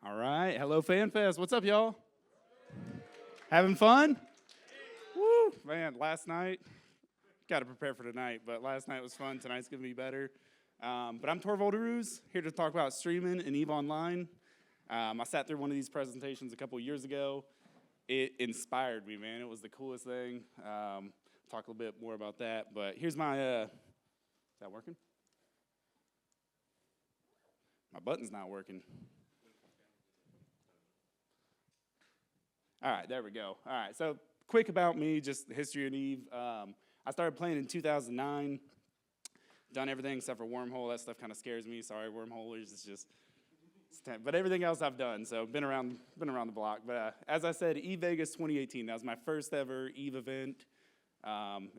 All right. Hello, Fanfest. What's up, y'all? Having fun? Woo! Man, last night, got to prepare for tonight, but last night was fun. Tonight's going to be better. But I'm Torvald Uruz, here to talk about streaming and EVEOnline. I sat through one of these presentations a couple years ago. It inspired me, man. It was the coolest thing. Talk a little bit more about that. But here's my, is that working? My button's not working. All right, there we go. All right, so quick about me, just the history of Eve. I started playing in 2009. Done everything except for Wormhole. That stuff kind of scares me. Sorry, Wormholers. But everything else I've done. So been around the block. But as I said, Eve Vegas 2018. That was my first ever Eve event.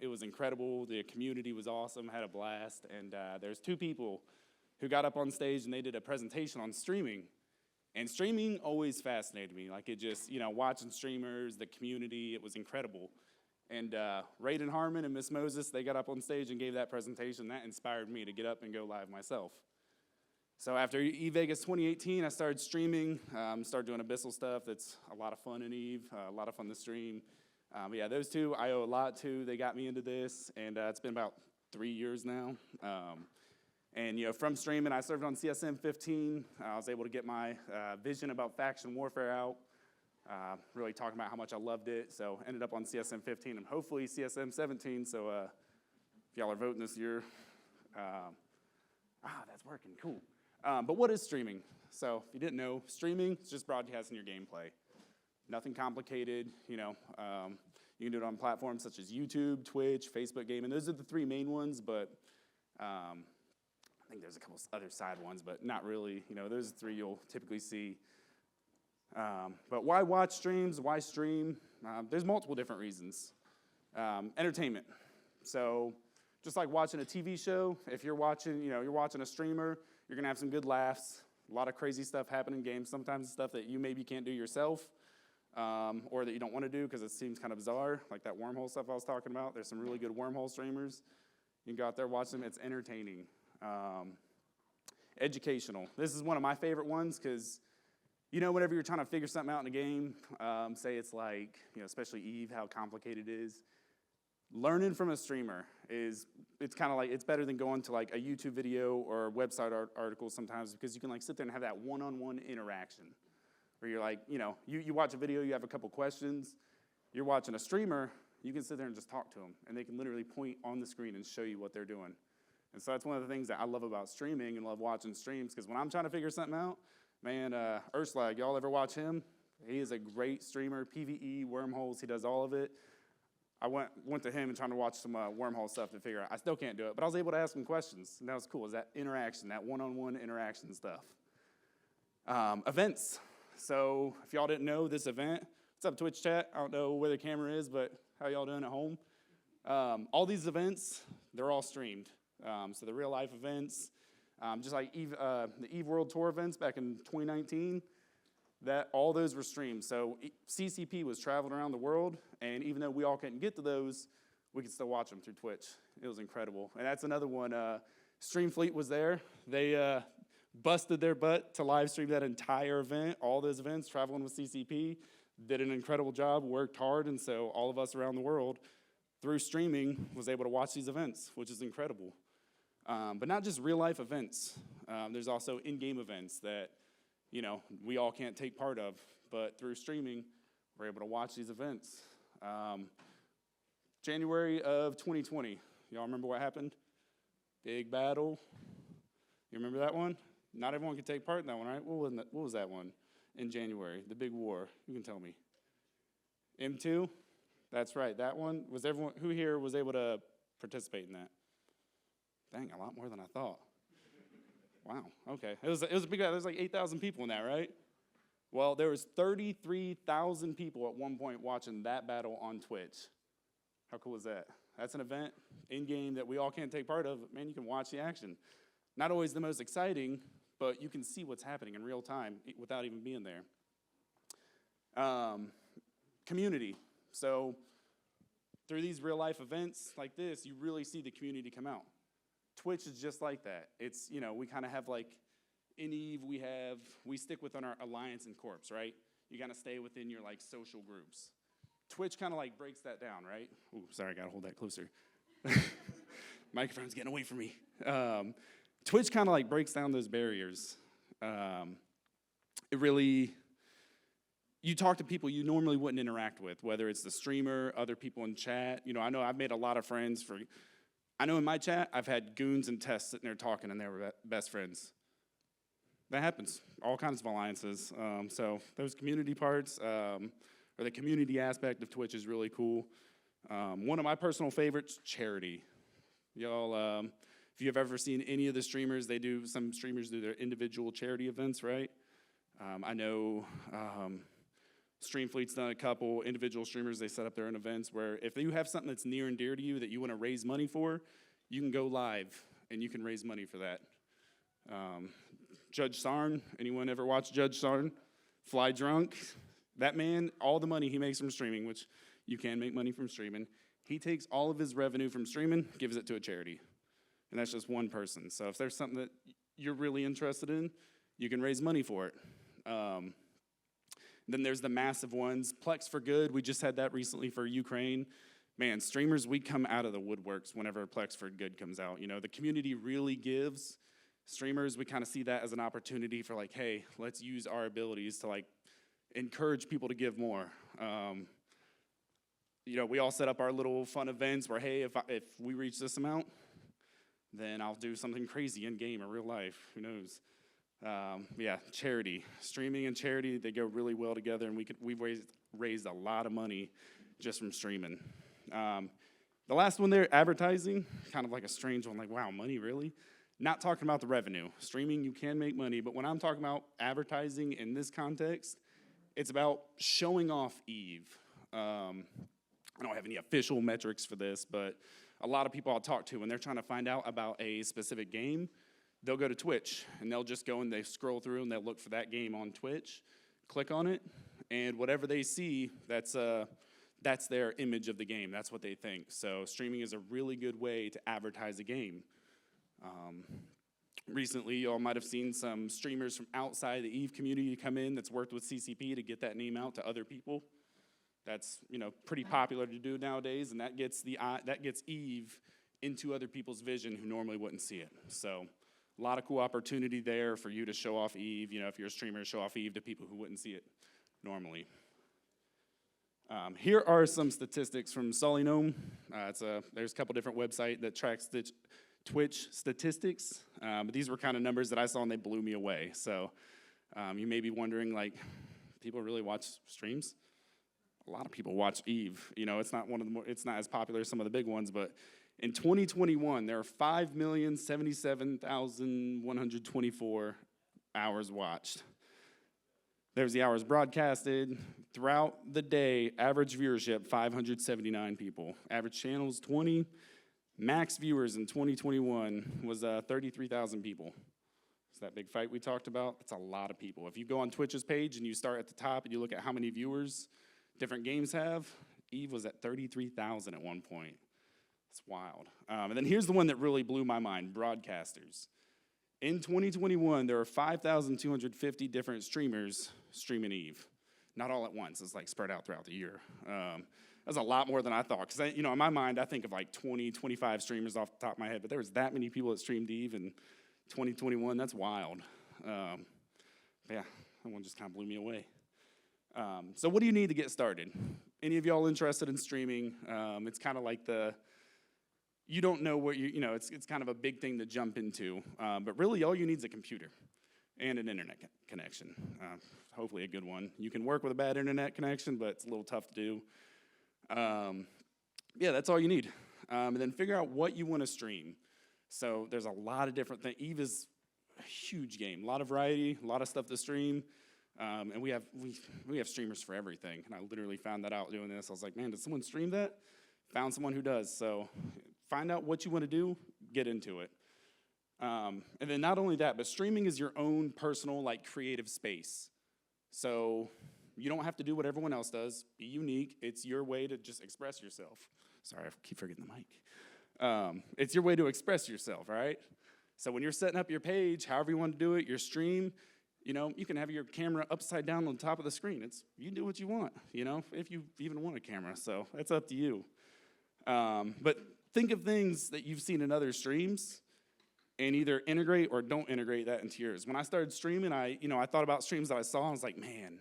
It was incredible. The community was awesome. Had a blast. And there's two people who got up on stage and they did a presentation on streaming. And streaming always fascinated me. Like it just, watching streamers, the community, it was incredible. And Raiden Harmon and Miss Moses, they got up on stage and gave that presentation. That inspired me to get up and go live myself. So after Vegas 2018, I started streaming, started doing Abyssal stuff. That's a lot of fun in Eve, a lot of fun to stream. But yeah, those two I owe a lot to. They got me into this, and it's been about 3 years now. And from streaming, I served on CSM 15. I was able to get my vision about faction warfare out, really talking about how much I loved it. So ended up on CSM 15 and hopefully CSM 17. So if y'all are voting this year, that's working, cool. But what is streaming? So if you didn't know, streaming is just broadcasting your gameplay. Nothing complicated, you can do it on platforms such as YouTube, Twitch, Facebook Gaming. Those are the three main ones, but I think there's a couple other side ones, but not really. Those are three you'll typically see. But why watch streams? Why stream? There's multiple different reasons. Entertainment. So just like watching a TV show, if you're watching, you're watching a streamer, you're gonna have some good laughs. A lot of crazy stuff happen in games. Sometimes stuff that you maybe can't do yourself, or that you don't want to do because it seems kind of bizarre, like that wormhole stuff I was talking about. There's some really good wormhole streamers. You can go out there, watch them. It's entertaining. Educational. This is one of my favorite ones because, whenever you're trying to figure something out in a game, say it's like, especially Eve, how complicated it is. Learning from a streamer it's kind of like, it's better than going to like a YouTube video or a website article sometimes because you can like sit there and have that one-on-one interaction where you're like, you watch a video, you have a couple questions. You're watching a streamer, you can sit there and just talk to them and they can literally point on the screen and show you what they're doing. And so that's one of the things that I love about streaming and love watching streams, because when I'm trying to figure something out, man, Urslag, y'all ever watch him? He is a great streamer, PvE, wormholes, he does all of it. I went to him and trying to watch some wormhole stuff to figure out. I still can't do it, but I was able to ask him questions, and that was cool. Is that interaction, that one-on-one interaction stuff. Events. So if y'all didn't know this event, what's up, Twitch chat? I don't know where the camera is, but how y'all doing at home? All these events, they're all streamed. So the real life events, just like the Eve World Tour events back in 2019, all those were streamed. So CCP was traveling around the world, and even though we all couldn't get to those, we could still watch them through Twitch. It was incredible. And that's another one. Streamfleet was there. They busted their butt to live stream that entire event, all those events, traveling with CCP, did an incredible job, worked hard, and so all of us around the world, through streaming, was able to watch these events, which is incredible. But not just real-life events. There's also in-game events that, we all can't take part of. But through streaming, we're able to watch these events. January of 2020. Y'all remember what happened? Big battle. You remember that one? Not everyone could take part in that one, right? What was that one in January? The big war. You can tell me. M2? That's right. That one. Was everyone who here was able to participate in that? Dang, a lot more than I thought. Wow, okay. It was a big, there was like 8,000 people in that, right? Well, there was 33,000 people at one point watching that battle on Twitch. How cool is that? That's an event in-game that we all can't take part of. Man, you can watch the action. Not always the most exciting, but you can see what's happening in real time without even being there. Community. So through these real-life events like this, you really see the community come out. Twitch is just like that. It's, we kind of have like, In Eve, we stick within our alliance and corps, right? You gotta stay within your like social groups. Twitch kind of like breaks that down, right? Ooh, sorry, I gotta hold that closer. Microphone's getting away from me. Twitch kind of like breaks down those barriers. It really, you talk to people you normally wouldn't interact with, whether it's the streamer, other people in chat. You know, I know I've made a lot of friends I know in my chat, I've had goons and tests sitting there talking and they were best friends. That happens, all kinds of alliances. So those community parts, or the community aspect of Twitch is really cool. One of my personal favorites, charity. Y'all, if you've ever seen any of the streamers, some streamers do their individual charity events, right? I know Streamfleet's done a couple individual streamers, they set up their own events where if you have something that's near and dear to you that you want to raise money for, you can go live and you can raise money for that. Judge Sarn, anyone ever watch Judge Sarn? Fly Drunk, that man, all the money he makes from streaming, which you can make money from streaming, he takes all of his revenue from streaming, gives it to a charity. And that's just one person. So if there's something that you're really interested in, you can raise money for it. Then there's the massive ones. Plex for Good, we just had that recently for Ukraine. Man, streamers, we come out of the woodworks whenever Plex for Good comes out. You know, the community really gives. Streamers, we kind of see that as an opportunity for like, hey, let's use our abilities to like encourage people to give more. You know, we all set up our little fun events where, hey, if we reach this amount, then I'll do something crazy in game or real life. Who knows? Yeah, charity. Streaming and charity, they go really well together, and we've raised a lot of money just from streaming. The last one there, advertising, kind of like a strange one, like, wow, money, really? Not talking about the revenue. Streaming, you can make money, but when I'm talking about advertising in this context, it's about showing off Eve. I don't have any official metrics for this, but a lot of people I'll talk to, when they're trying to find out about a specific game, they'll go to Twitch, and they'll just go and they scroll through, and they'll look for that game on Twitch, click on it, and whatever they see, that's their image of the game. That's what they think. So streaming is a really good way to advertise a game. Recently, y'all might have seen some streamers from outside the Eve community come in that's worked with CCP to get that name out to other people. That's, you know, pretty popular to do nowadays, and that gets Eve into other people's vision who normally wouldn't see it. So a lot of cool opportunity there for you to show off Eve. You know, if you're a streamer, show off Eve to people who wouldn't see it normally. Here are some statistics from Solynome. There's a couple different websites that tracks Twitch statistics, but these were kind of numbers that I saw and they blew me away. So you may be wondering, like, people really watch streams? A lot of people watch Eve. You know, it's not it's not as popular as some of the big ones, but in 2021, there are 5,077,124 hours watched. There's the hours broadcasted. Throughout the day, average viewership, 579 people. Average channels, 20. Max viewers in 2021 was 33,000 people. It's that big fight we talked about. That's a lot of people. If you go on Twitch's page and you start at the top and you look at how many viewers different games have, Eve was at 33,000 at one point. It's wild. And then here's the one that really blew my mind, broadcasters. In 2021, there were 5,250 different streamers streaming Eve. Not all at once. It's like spread out throughout the year. That's a lot more than I thought. Because, you know, in my mind, I think of like 20, 25 streamers off the top of my head. But there was that many people that streamed Eve in 2021. That's wild. Yeah, that one just kind of blew me away. So what do you need to get started? Any of y'all interested in streaming? It's kind of like you don't know what you know, it's kind of a big thing to jump into. But really, all you need is a computer and an internet connection. Hopefully a good one. You can work with a bad internet connection, but it's a little tough to do. Yeah, that's all you need. And then figure out what you want to stream. So there's a lot of different things. Eve is a huge game. A lot of variety, a lot of stuff to stream. And we have streamers for everything. And I literally found that out doing this. I was like, man, did someone stream that? Found someone who does. So find out what you want to do, get into it. And then not only that, but streaming is your own personal, like, creative space. So you don't have to do what everyone else does. Be unique. It's your way to just express yourself. Sorry, I keep forgetting the mic. It's your way to express yourself, right? So when you're setting up your page, however you want to do it, your stream, you can have your camera upside down on top of the screen. You can do what you want, if you even want a camera. So that's up to you. But think of things that you've seen in other streams and either integrate or don't integrate that into yours. When I started streaming, I thought about streams that I saw, and I was like, man,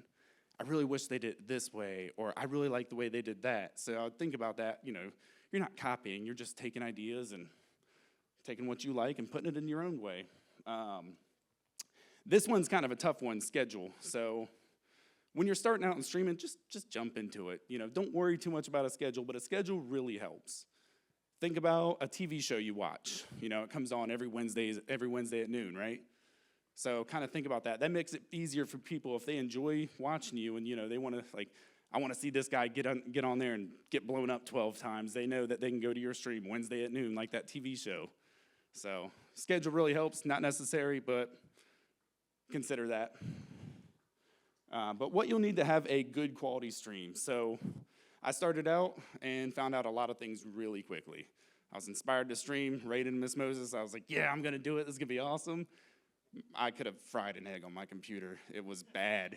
I really wish they did it this way, or I really like the way they did that. So I would think about that. You're not copying. You're just taking ideas and taking what you like and putting it in your own way. This one's kind of a tough one, schedule. So when you're starting out and streaming, just jump into it. Don't worry too much about a schedule, but a schedule really helps. Think about a TV show you watch. It comes on every Wednesday at noon, right? So kind of think about that. That makes it easier for people if they enjoy watching you and, they want to, I want to see this guy get on there and get blown up 12 times. They know that they can go to your stream Wednesday at noon like that TV show. So schedule really helps. Not necessary, but consider that. But what you'll need to have a good quality stream. So I started out and found out a lot of things really quickly. I was inspired to stream right in Miss Moses. I was like, yeah, I'm going to do it. This is going to be awesome. I could have fried an egg on my computer. It was bad.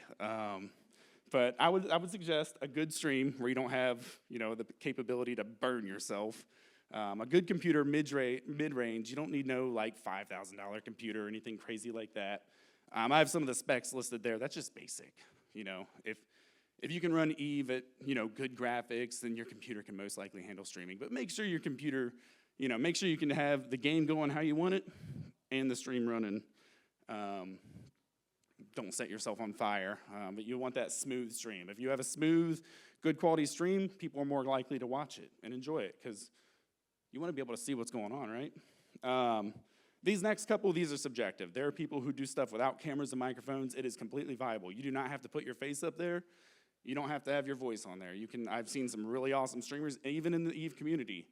But I would suggest a good stream where you don't have, the capability to burn yourself. A good computer mid-range. You don't need no $5,000 computer or anything crazy like that. I have some of the specs listed there. That's just basic. If you can run Eve at good graphics, then your computer can most likely handle streaming. But make sure your computer, make sure you can have the game going how you want it and the stream running. Don't set yourself on fire, but you want that smooth stream. If you have a smooth, good quality stream, people are more likely to watch it and enjoy it because you want to be able to see what's going on, right? These next couple, these are subjective. There are people who do stuff without cameras and microphones. It is completely viable. You do not have to put your face up there. You don't have to have your voice on there. I've seen some really awesome streamers, even in the Eve community.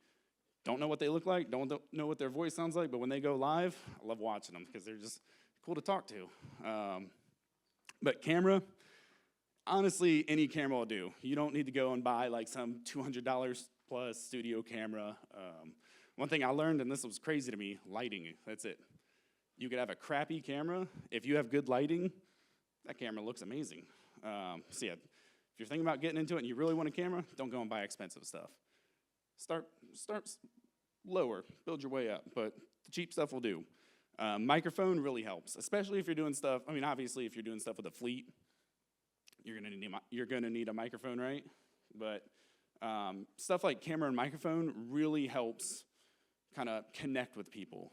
Don't know what they look like, don't know what their voice sounds like, but when they go live, I love watching them because they're just cool to talk to. But camera, honestly, any camera will do. You don't need to go and buy some $200 plus studio camera. One thing I learned, and this was crazy to me, lighting, that's it. You could have a crappy camera. If you have good lighting, that camera looks amazing. So yeah, if you're thinking about getting into it and you really want a camera, don't go and buy expensive stuff. Start lower, build your way up, but the cheap stuff will do. Microphone really helps, especially if you're doing stuff. Obviously, if you're doing stuff with a fleet, you're gonna need a microphone, right? But stuff like camera and microphone really helps kind of connect with people.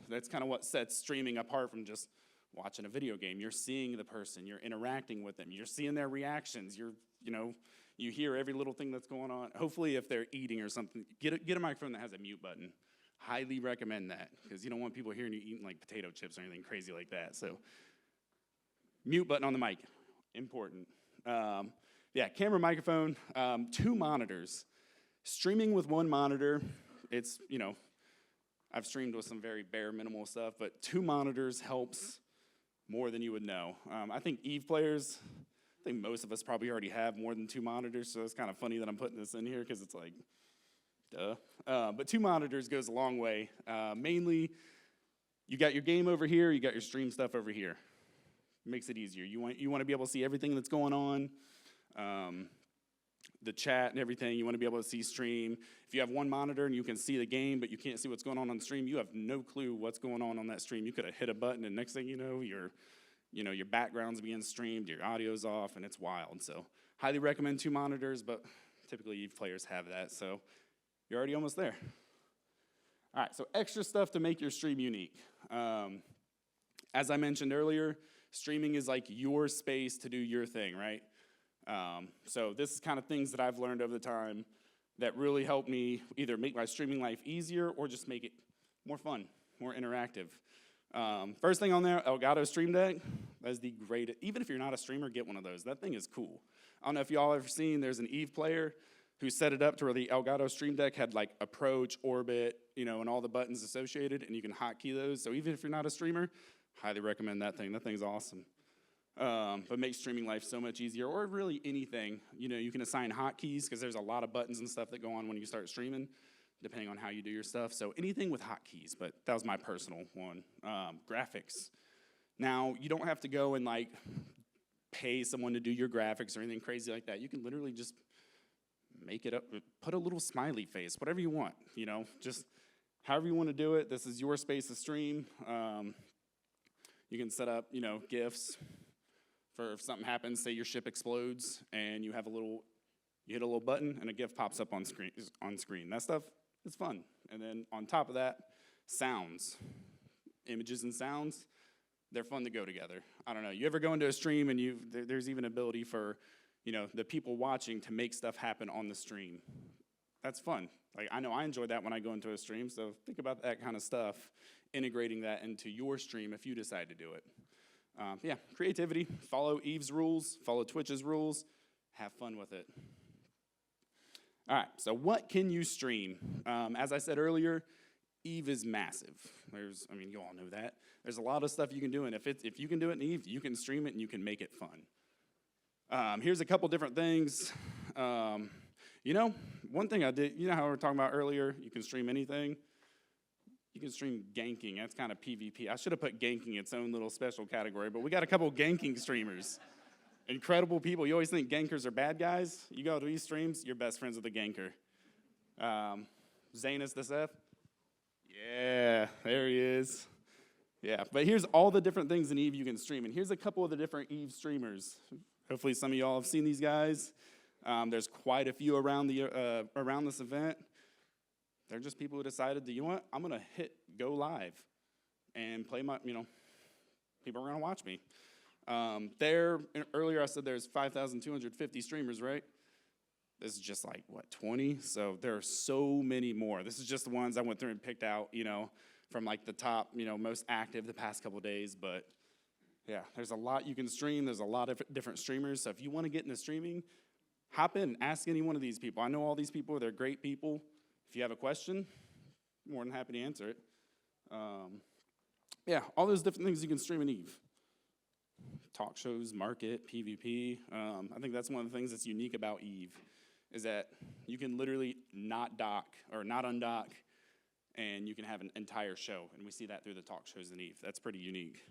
That's kind of what sets streaming apart from just watching a video game. You're seeing the person, you're interacting with them, you're seeing their reactions. You hear every little thing that's going on. Hopefully, if they're eating or something, get a microphone that has a mute button. Highly recommend that because you don't want people hearing you eating potato chips or anything crazy like that. So mute button on the mic, important. Yeah, camera, microphone, 2 monitors. Streaming with 1 monitor, it's, I've streamed with some very bare minimal stuff, but 2 monitors helps more than you would know. I think Eve players, I think most of us probably already have more than 2 monitors, so it's kind of funny that I'm putting this in here because it's duh. But 2 monitors goes a long way. Mainly, you got your game over here, you got your stream stuff over here. Makes it easier. You want to be able to see everything that's going on, the chat and everything. You want to be able to see stream. If you have 1 monitor and you can see the game, but you can't see what's going on the stream, you have no clue what's going on that stream. You could have hit a button, and next thing you know, your background's being streamed, your audio's off, and it's wild. So, highly recommend 2 monitors, but typically Eve players have that. So, you're already almost there. All right, so extra stuff to make your stream unique. As I mentioned earlier, streaming is your space to do your thing, right? So this is kind of things that I've learned over the time that really help me either make my streaming life easier or just make it more fun, more interactive. First thing on there, Elgato Stream Deck. That is the greatest. Even if you're not a streamer, get one of those. That thing is cool. I don't know if y'all ever seen, there's an Eve player who set it up to where the Elgato Stream Deck had approach, orbit, and all the buttons associated, and you can hotkey those. So even if you're not a streamer, highly recommend that thing. That thing's awesome. But makes streaming life so much easier, or really anything. You can assign hotkeys because there's a lot of buttons and stuff that go on when you start streaming. depending on how you do your stuff. So anything with hotkeys, but that was my personal one. Graphics. Now, you don't have to go and like pay someone to do your graphics or anything crazy like that. You can literally just make it up, put a little smiley face, whatever you want, you know, just however you want to do it. This is your space to stream. You can set up, you know, GIFs for if something happens, say your ship explodes and you have a little, you hit a little button and a GIF pops up on screen. That stuff is fun. And then on top of that, sounds, images and sounds. They're fun to go together. I don't know. You ever go into a stream and there's even ability for, you know, the people watching to make stuff happen on the stream. That's fun. Like, I know I enjoy that when I go into a stream, so think about that kind of stuff, integrating that into your stream if you decide to do it. Yeah, creativity. Follow Eve's rules. Follow Twitch's rules. Have fun with it. All right, so what can you stream? As I said earlier, Eve is massive. I mean, you all know that. There's a lot of stuff you can do, and if you can do it in Eve, you can stream it and you can make it fun. Here's a couple different things. You know, one thing I did, you know how we were talking about earlier, you can stream anything? You can stream ganking. That's kind of PvP. I should have put ganking its own little special category, but we got a couple ganking streamers. Incredible people. You always think gankers are bad guys. You go to these streams, you're best friends with a ganker. Zanus the Seth. Yeah, there he is. Yeah, but here's all the different things in Eve you can stream, and here's a couple of the different Eve streamers. Hopefully some of y'all have seen these guys. There's quite a few around this event. They're just people who decided that, you know what, I'm gonna hit go live and play my, you know, people are gonna watch me. Earlier I said there's 5,250 streamers, right? This is just like, what, 20? So there are so many more. This is just the ones I went through and picked out, you know, from like the top, you know, most active the past couple days. But yeah, there's a lot you can stream. There's a lot of different streamers. So if you want to get into streaming, hop in, ask any one of these people. I know all these people, they're great people. If you have a question, I'm more than happy to answer it. Yeah, all those different things you can stream in Eve. Talk shows, market, PvP. I think that's one of the things that's unique about Eve, is that you can literally not dock or not undock, and you can have an entire show. And we see that through the talk shows in Eve. That's pretty unique.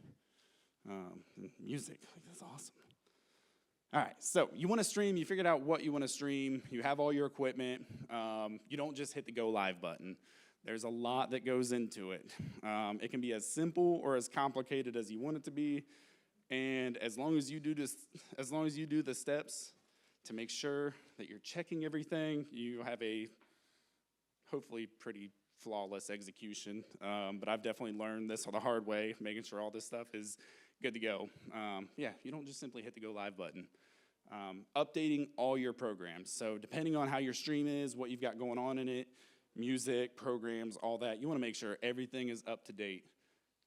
Music, like, that's awesome. All right, so you want to stream, you figured out what you want to stream, you have all your equipment, you don't just hit the go live button. There's a lot that goes into it. It can be as simple or as complicated as you want it to be, and as long as you do the steps to make sure that you're checking everything, you have a hopefully pretty flawless execution. But I've definitely learned this the hard way, making sure all this stuff is good to go. Yeah, you don't just simply hit the go live button. Updating all your programs. So depending on how your stream is, what you've got going on in it, music, programs, all that, you want to make sure everything is up to date,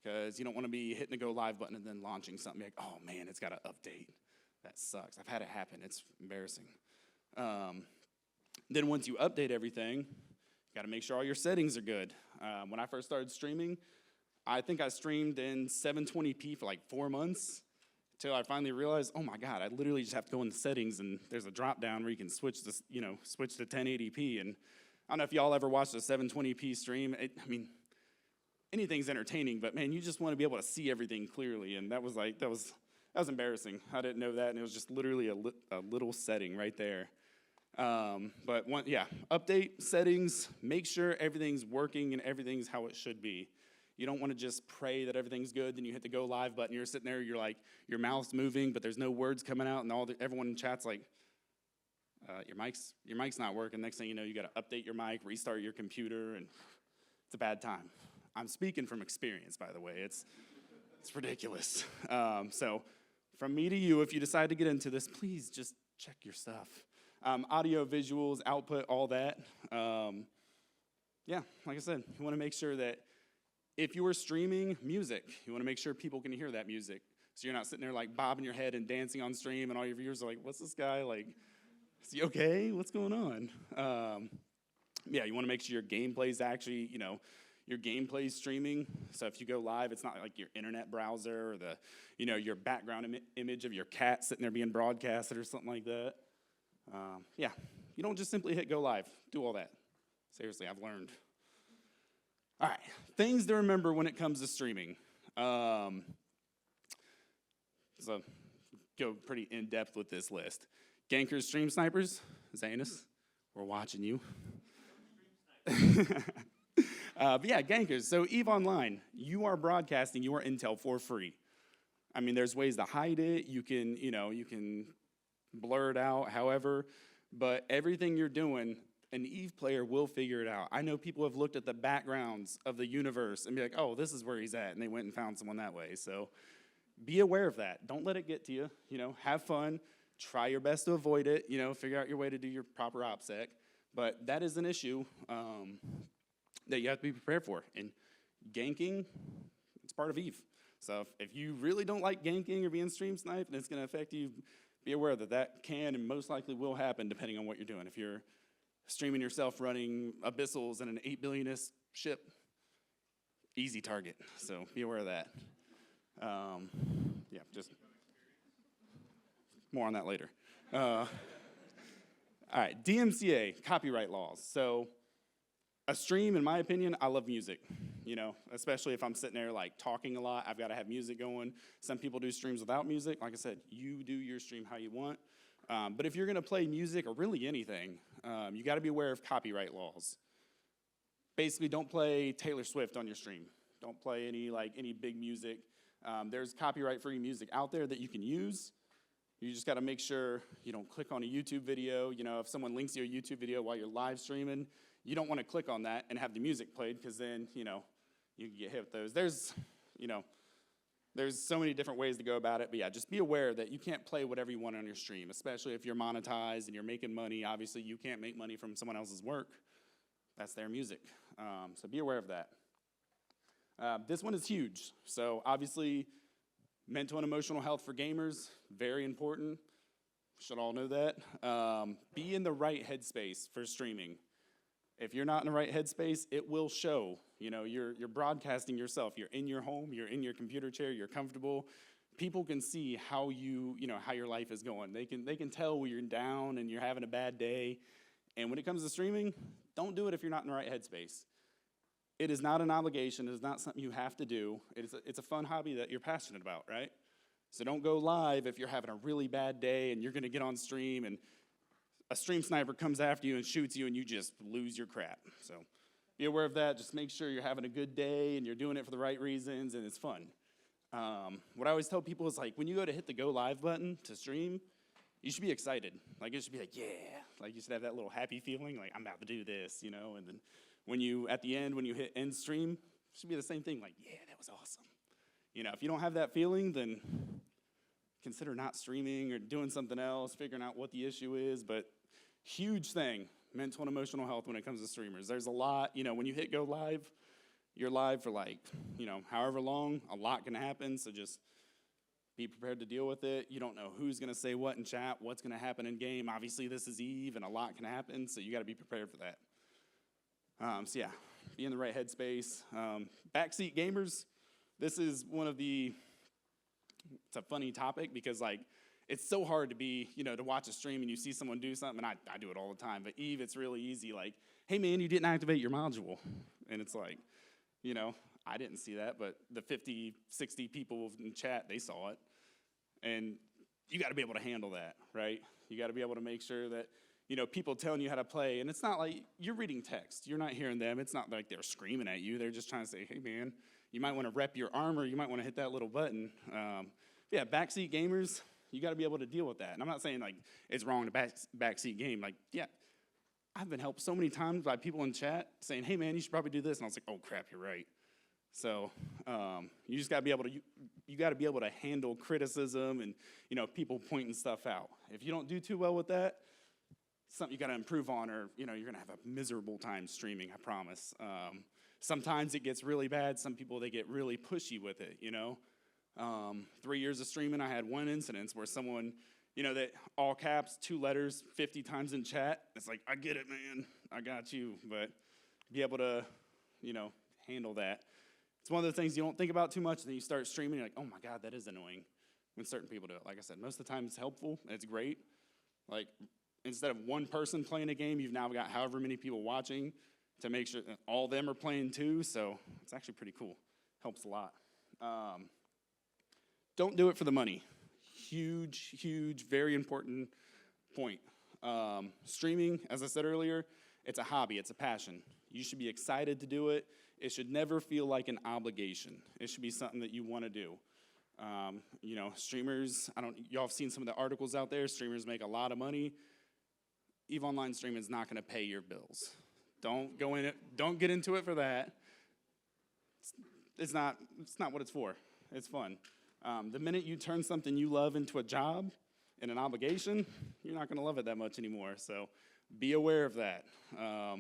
because you don't want to be hitting the go live button and then launching something like, oh man, it's got to update. That sucks. I've had it happen. It's embarrassing. Then once you update everything, you got to make sure all your settings are good. When I first started streaming, I think I streamed in 720p for like 4 months until I finally realized, oh my God, I literally just have to go in the settings and there's a drop down where you can switch this, you know, switch to 1080p. And I don't know if y'all ever watched a 720p stream. I mean, anything's entertaining, but man, you just want to be able to see everything clearly. And that was embarrassing. I didn't know that, and it was just literally a little setting right there. But update settings, make sure everything's working and everything's how it should be. You don't want to just pray that everything's good, then you hit the go live button, you're sitting there, you're like, your mouth's moving, but there's no words coming out, and everyone in chat's like, your mic's not working. Next thing you know, you got to update your mic, restart your computer, and it's a bad time. I'm speaking from experience, by the way. It's ridiculous. So from me to you, if you decide to get into this, please just check your stuff. Audio, visuals, output, all that. Yeah, like I said, you want to make sure that if you are streaming music, you want to make sure people can hear that music. So you're not sitting there like bobbing your head and dancing on stream and all your viewers are like, what's this guy? Like, is he okay? What's going on? Yeah, you want to make sure your gameplay's actually, your gameplay's streaming. So if you go live, it's not like your internet browser or your background image of your cat sitting there being broadcasted or something like that. Yeah, you don't just simply hit go live. Do all that. Seriously, I've learned. All right, things to remember when it comes to streaming. So go pretty in-depth with this list. Gankers, stream snipers, Zanus, we're watching you. But yeah, gankers. So EVEOnline, you are broadcasting your intel for free. I mean, there's ways to hide it. You can blur it out, however, but everything you're doing, an EVE player will figure it out. I know people have looked at the backgrounds of the universe and be like, oh, this is where he's at, and they went and found someone that way. So be aware of that. Don't let it get to you. Have fun. Try your best to avoid it. Figure out your way to do your proper OPSEC. But that is an issue that you have to be prepared for. And ganking, it's part of EVE. So if you really don't like ganking or being stream sniped and it's going to affect you, be aware that that can and most likely will happen depending on what you're doing. If you're streaming yourself running abyssals in an 8 billionist ship, easy target. So be aware of that. Yeah, just more on that later. All right, DMCA, copyright laws. So a stream, in my opinion, I love music, especially if I'm sitting there like talking a lot, I've got to have music going. Some people do streams without music. Like I said, you do your stream how you want. But if you're gonna play music or really anything, you gotta be aware of copyright laws. Basically, don't play Taylor Swift on your stream. Don't play any big music. There's copyright-free music out there that you can use. You just gotta make sure you don't click on a YouTube video. If someone links you a YouTube video while you're live streaming, you don't wanna click on that and have the music played because then, you can get hit with those. There's so many different ways to go about it, but yeah, just be aware that you can't play whatever you want on your stream, especially if you're monetized and you're making money. Obviously, you can't make money from someone else's work. That's their music. So be aware of that. This one is huge. So obviously, mental and emotional health for gamers, very important. Should all know that. Be in the right headspace for streaming. If you're not in the right headspace, it will show. You're broadcasting yourself. You're in your home. You're in your computer chair. You're comfortable. People can see how how your life is going. They can tell when you're down and you're having a bad day. And when it comes to streaming, don't do it if you're not in the right headspace. It is not an obligation. It is not something you have to do. It's a fun hobby that you're passionate about, right? So don't go live if you're having a really bad day and you're going to get on stream and a stream sniper comes after you and shoots you and you just lose your crap. So be aware of that. Just make sure you're having a good day and you're doing it for the right reasons and it's fun. What I always tell people is when you go to hit the go live button to stream, you should be excited. It should be yeah. You should have that little happy feeling I'm about to do this, and then at the end, when you hit end stream, it should be the same thing yeah, that was awesome. If you don't have that feeling, then consider not streaming or doing something else, figuring out what the issue is, but huge thing, mental and emotional health when it comes to streamers. There's a lot, when you hit go live, you're live for however long, a lot can happen, so just be prepared to deal with it. You don't know who's gonna say what in chat, what's gonna happen in game. Obviously this is EVE and a lot can happen, so you gotta be prepared for that. So yeah, be in the right headspace. Backseat gamers, this is it's a funny topic because it's so hard to be, to watch a stream and you see someone do something, and I do it all the time, but EVE, it's really easy, hey man, you didn't activate your module. And it's I didn't see that, but the 50, 60 people in chat, they saw it. And you gotta be able to handle that, right? You gotta be able to make sure that, people telling you how to play, and it's not you're reading text, you're not hearing them, it's not they're screaming at you, they're just trying to say, hey man, you might wanna rep your armor, you might wanna hit that little button. Yeah, backseat gamers, you gotta be able to deal with that. And I'm not saying it's wrong to backseat game, yeah, I've been helped so many times by people in chat saying, hey man, you should probably do this, and I was like, oh crap, you're right. So you just gotta be able to, you gotta be able to handle criticism and people pointing stuff out. If you don't do too well with that, something you gotta improve on, or you're gonna have a miserable time streaming, I promise. Sometimes it gets really bad. Some people, they get really pushy with it, 3 years of streaming, I had one incident where someone, that all caps, 2 letters, 50 times in chat. It's I get it, man, I got you, but be able to, handle that. It's one of the things you don't think about too much, and then you start streaming, you're like, oh my God, that is annoying when certain people do it. Like I said, most of the time it's helpful, and it's great. Instead of one person playing a game, you've now got however many people watching. to make sure that all of them are playing too, so it's actually pretty cool. Helps a lot. Don't do it for the money. Huge, very important point. Streaming, as I said earlier, it's a hobby, it's a passion. You should be excited to do it. It should never feel like an obligation. It should be something that you want to do. You know, streamers, y'all have seen some of the articles out there, streamers make a lot of money. EVEOnline streaming is not gonna pay your bills. Don't get into it for that. It's not what it's for. It's fun. The minute you turn something you love into a job and an obligation, you're not gonna love it that much anymore, so be aware of that. I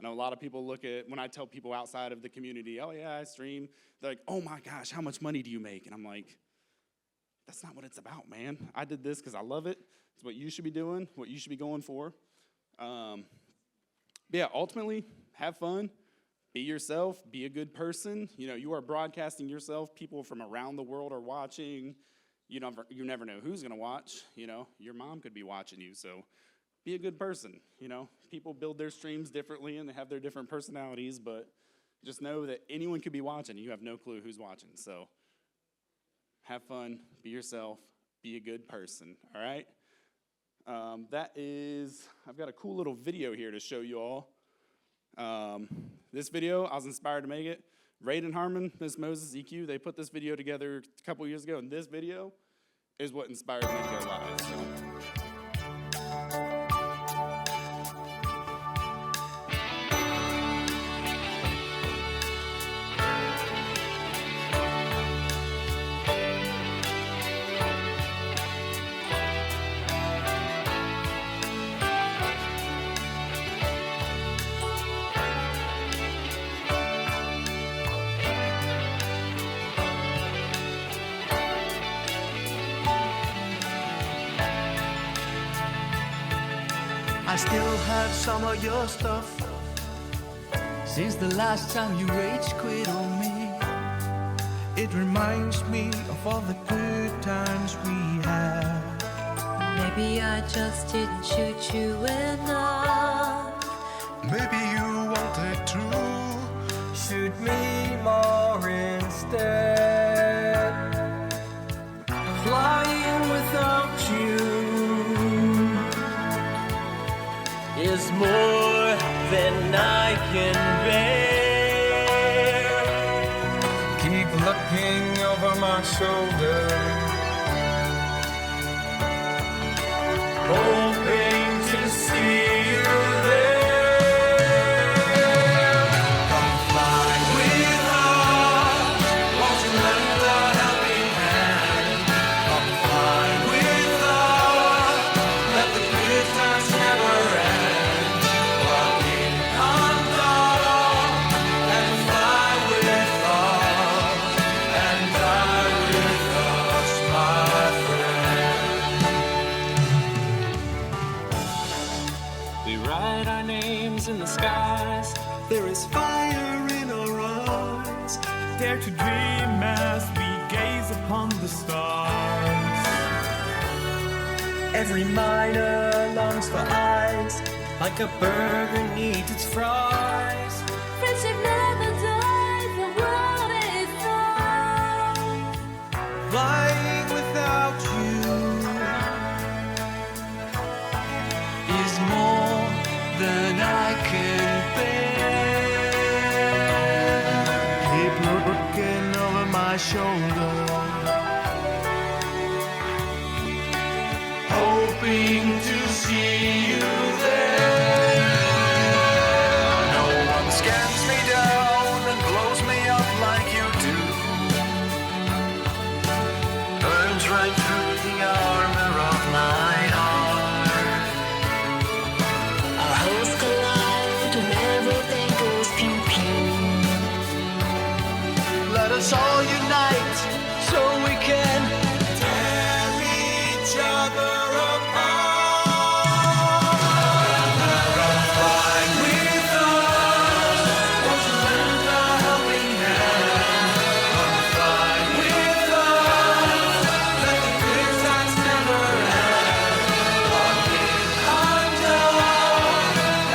know a lot of people look at, when I tell people outside of the community, oh yeah, I stream, they're like, oh my gosh, how much money do you make? And I'm like, that's not what it's about, man. I did this because I love it. It's what you should be doing, what you should be going for. But yeah, ultimately, have fun, be yourself, be a good person. You know, you are broadcasting yourself. People from around the world are watching. You never know who's gonna watch. You know, your mom could be watching you, so be a good person. You know, people build their streams differently and they have their different personalities, but just know that anyone could be watching. You have no clue who's watching, so have fun, be yourself, be a good person, all right? I've got a cool little video here to show you all. This video, I was inspired to make it. Raiden Harmon, Miss Moses, EQ, they put this video together a couple years ago, and this video is what inspired me to go live. So. I still have some of your stuff since the last time you rage quit on me. It reminds me of all the good times we had. Maybe I just didn't shoot you enough. Maybe you wanted to Shoot me more instead. Flying without you is more than I can bear. keep looking over my shoulder, hoping to see you there. Come fly with us, won't you lend a helping hand? Come fly with us, let the good times never end. Walk in condor and fly with us, and die with us, my friend. We write our names in the skies. there is fire in our eyes. Dare to dream as we gaze upon the stars. Every miner longs for eyes, like a burger needs its fries. Friendship never dies, the world is ours. Flying without you is more than I can bear. Keep looking over my shoulder, hoping to see you there. No one scans me down and blows me up like you do. Burns right through the armor of my heart. Our hosts collide when everything goes pew pew. Let us all unite so we can tear each other apart. Fly with us, won't you lend a helping hand? Come fly with us, let the good times never end. Walk in under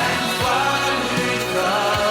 and fly with us.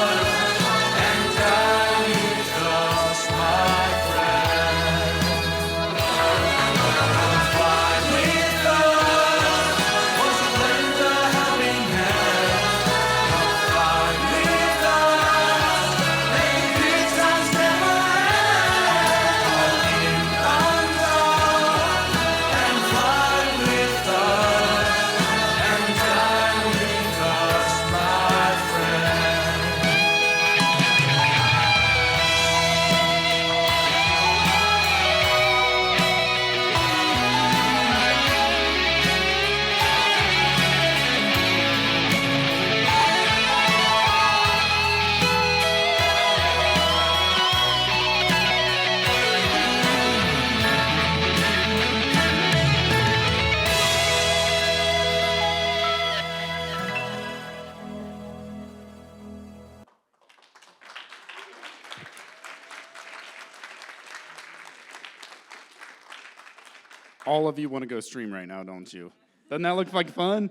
All of you want to go stream right now, don't you? Doesn't that look like fun?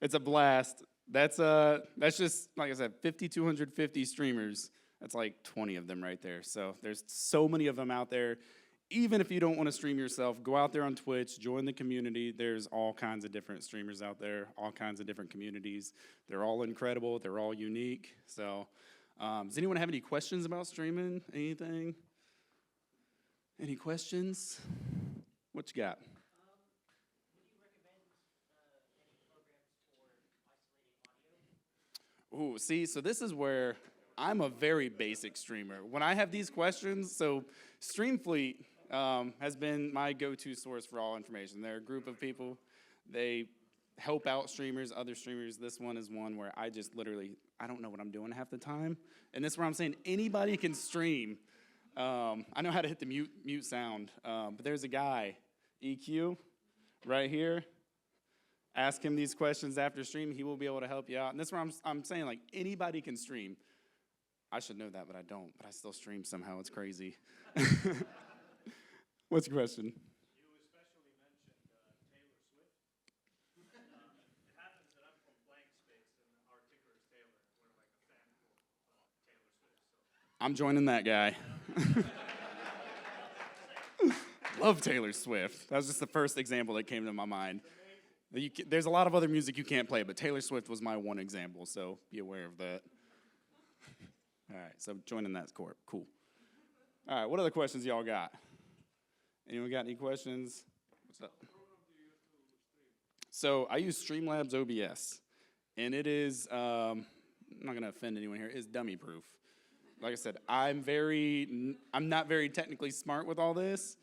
It's a blast. That's just, like I said, 5,250 streamers. That's like 20 of them right there. So there's so many of them out there. Even if you don't want to stream yourself, go out there on Twitch, join the community. There's all kinds of different streamers out there, all kinds of different communities. They're all incredible. They're all unique. So does anyone have any questions about streaming? Anything? Any questions? What you got? Ooh, see, so this is where I'm a very basic streamer. When I have these questions, so Streamfleet has been my go-to source for all information. They're a group of people. They help out streamers, other streamers. This one is one where I just literally, I don't know what I'm doing half the time. And this is where I'm saying anybody can stream. I know how to hit the mute sound, but there's a guy, EQ, right here. Ask him these questions after stream. He will be able to help you out. And that's where I'm saying, like, anybody can stream. I should know that, but I don't. But I still stream somehow. It's crazy. What's your question? You especially mentioned Taylor Swift. It happens that I'm from blank space and our ticker is Taylor. We're like a fan of Taylor Swift. So. I'm joining that guy. Love Taylor Swift. That was just the first example that came to my mind. There's a lot of other music you can't play, but Taylor Swift was my one example, so be aware of that. All right, so joining that corp. Cool. All right, what other questions y'all got? Anyone got any questions? What's up? So I use Streamlabs OBS, and it is, I'm not going to offend anyone here, it's dummy proof. Like I said, I'm not very technically smart with all this.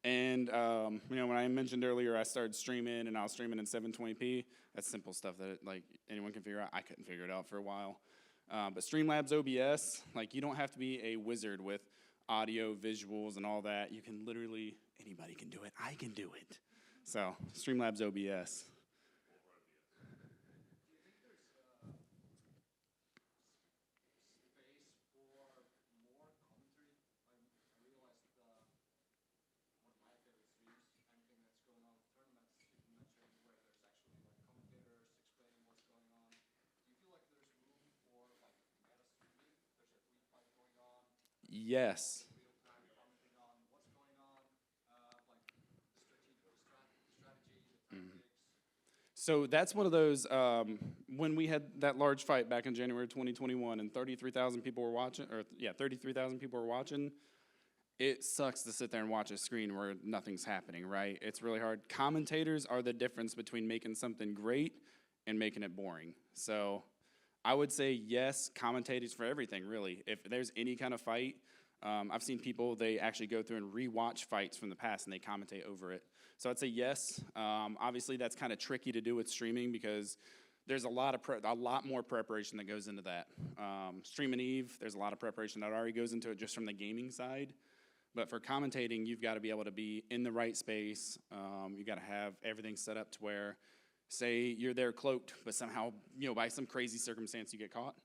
And, when I mentioned earlier I started streaming and I was streaming in 720p, that's simple stuff that, anyone can figure out. I couldn't figure it out for a while. But Streamlabs OBS, you don't have to be a wizard with audio, visuals, and all that. You can literally, anybody can do it. I can do it. So, Streamlabs OBS. Yes. So that's one of those, when we had that large fight back in January 2021 and 33,000 people were watching, 33,000 people were watching, it sucks to sit there and watch a screen where nothing's happening, right? It's really hard. Commentators are the difference between making something great and making it boring. So I would say yes, commentators for everything, really. If there's any kind of fight, I've seen people, they actually go through and rewatch fights from the past and they commentate over it. So I'd say yes. Obviously, that's kind of tricky to do with streaming because there's a lot more preparation that goes into that. Stream and Eve, there's a lot of preparation that already goes into it just from the gaming side. But for commentating, you've got to be able to be in the right space. You've got to have everything set up to where, say you're there cloaked, but somehow, by some crazy circumstance you get caught.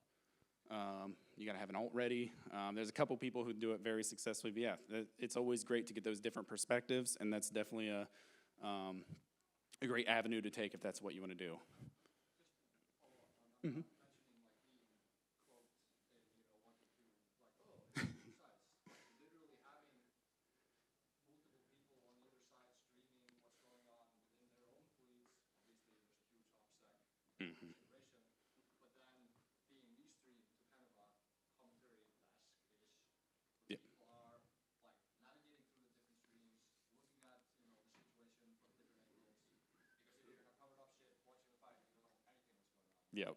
You got to have an alt ready. There's a couple people who do it very successfully, but yeah, it's always great to get those different perspectives, and that's definitely a great avenue to take if that's what you want to do. Mm-hmm. Yep.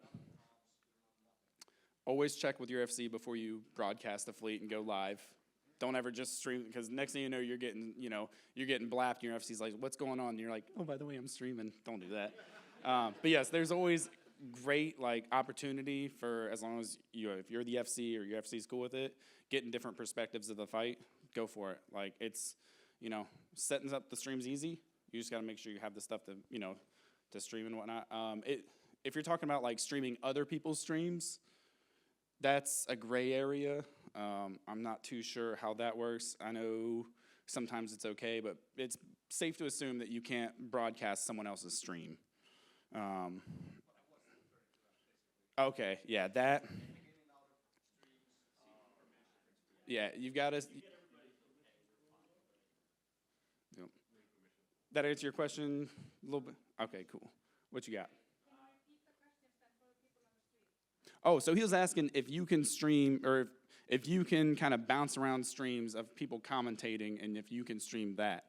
Always check with your FC before you broadcast the fleet and go live. Don't ever just stream, because next thing you know, you're getting blapped, and your FC's like, what's going on? And you're like, oh, by the way, I'm streaming. Don't do that. But yes, there's always great opportunity for, as long as if you're the FC or your FC's cool with it, getting different perspectives of the fight, go for it. It's, setting up the stream's easy. You just got to make sure you have the stuff to stream and whatnot. If you're talking about streaming other people's streams, that's a gray area. I'm not too sure how that works. I know sometimes it's okay, but it's safe to assume that you can't broadcast someone else's stream. Okay, yeah, that. Yeah, you've got to. That answer your question a little bit? Okay, cool. What you got? Oh, so he was asking if you can stream, or if you can kind of bounce around streams of people commentating, and if you can stream that.